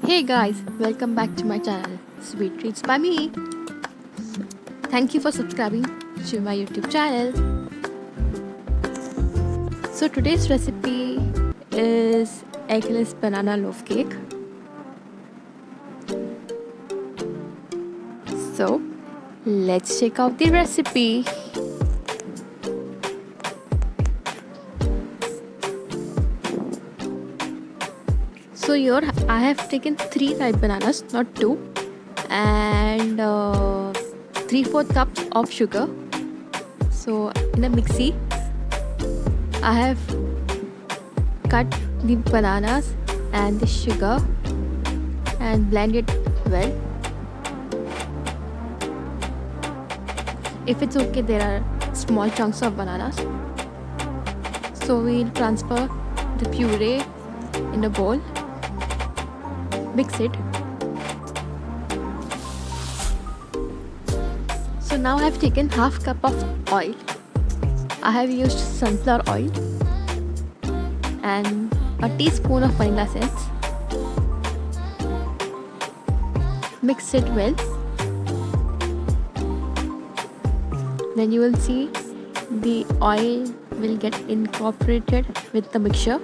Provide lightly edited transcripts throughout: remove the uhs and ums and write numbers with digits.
Hey guys, welcome back to my channel, Sweet Treats by me. Thank you for subscribing to my YouTube channel. So today's recipe is eggless banana loaf cake. So let's check out the recipe. So here I have taken 3 ripe bananas, not 2, and 3/4 cups of sugar. So in a mixie I have cut the bananas and the sugar and blend it well. If it's okay, there are small chunks of bananas. So we'll transfer the puree in a bowl. Mix it. So now I have taken half cup of oil. I have used sunflower oil and a teaspoon of vanilla essence. Mix it well. Then you will see the oil will get incorporated with the mixture.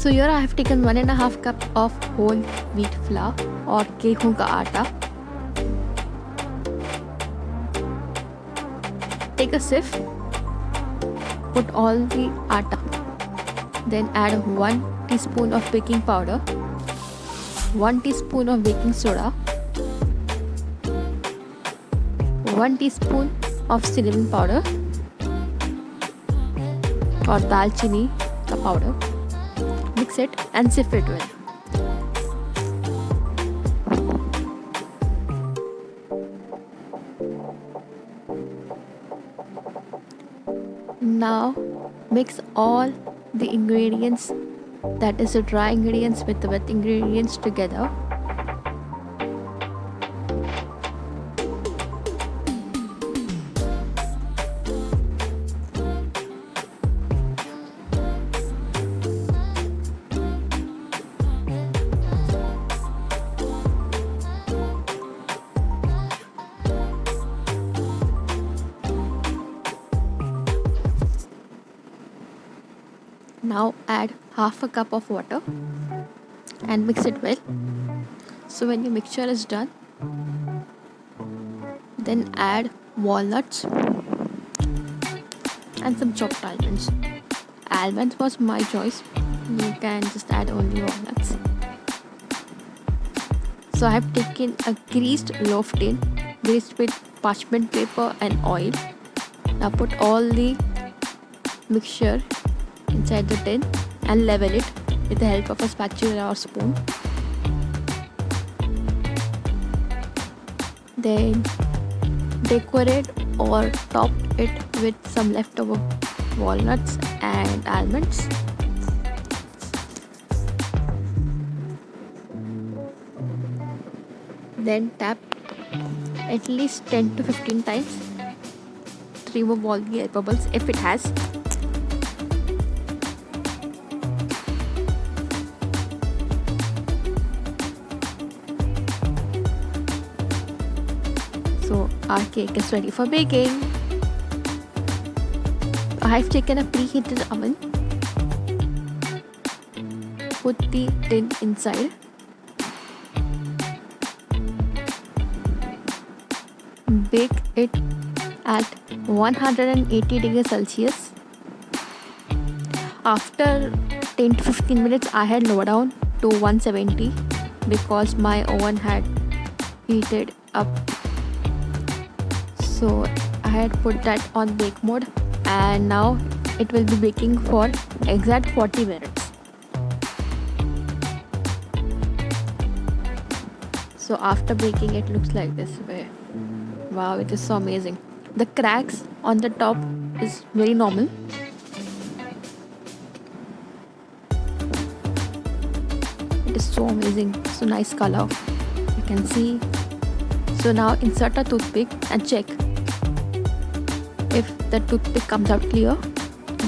So here I have taken 1.5 cup of whole wheat flour or गेहूं का आटा. Take a sieve. Put all the atta. Then add 1 teaspoon of baking powder, 1 teaspoon of baking soda, 1 teaspoon of cinnamon powder or dalchini ka powder. Mix it and sift it well. Now mix all the ingredients, that is the dry ingredients with the wet ingredients together. Now add half a cup of water and mix it well. So when your mixture is done, then add walnuts and some chopped almonds. Almonds was my choice. You can just add only walnuts. So I have taken a greased loaf tin, greased with parchment paper and oil. Now put all the mixture inside the tin and level it with the help of a spatula or spoon. Then decorate or top it with some leftover walnuts and almonds. Then tap at least 10 to 15 times to remove all the air bubbles if it has. So our cake is ready for baking. I have taken a preheated oven. Put the tin inside. Bake it at 180 degrees Celsius. After 10 to 15 minutes, I had lowered down to 170 because my oven had heated up. So I had put that on bake mode, and now it will be baking for exact 40 minutes. So after baking, it looks like this way. Wow, it is so amazing. The cracks on the top is very normal. It is so amazing, so nice color. You can see. So now insert a toothpick and check. If the toothpick comes out clear,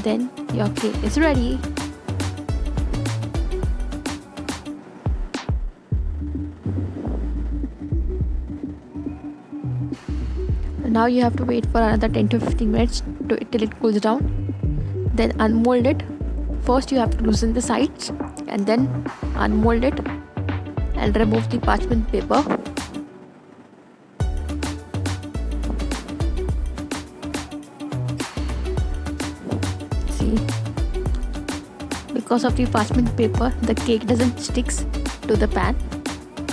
then your cake is ready. Now you have to wait for another 10 to 15 minutes till it cools down. Then unmold it. First you have to loosen the sides and then unmold it and remove the parchment paper. See, because of the parchment paper, the cake doesn't stick to the pan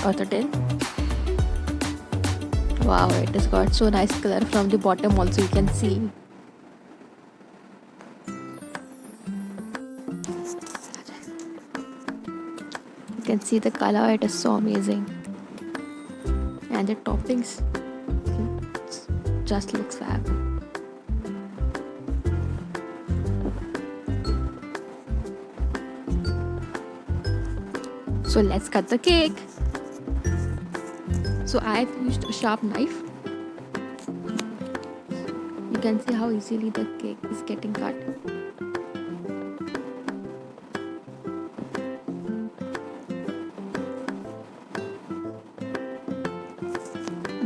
or the tin. Wow, it has got so nice color from the bottom also, you can see. You can see the color, it is so amazing. And the toppings just looks fab. So let's cut the cake. So I have used a sharp knife. You can see how easily the cake is getting cut.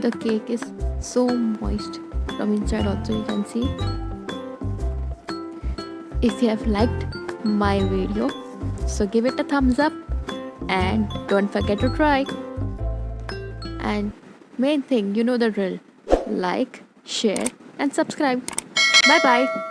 The cake is so moist from inside also, you can see. If you have liked my video, so give it a thumbs up and don't forget to try. And main thing, you know the drill. Like, share and subscribe. Bye bye.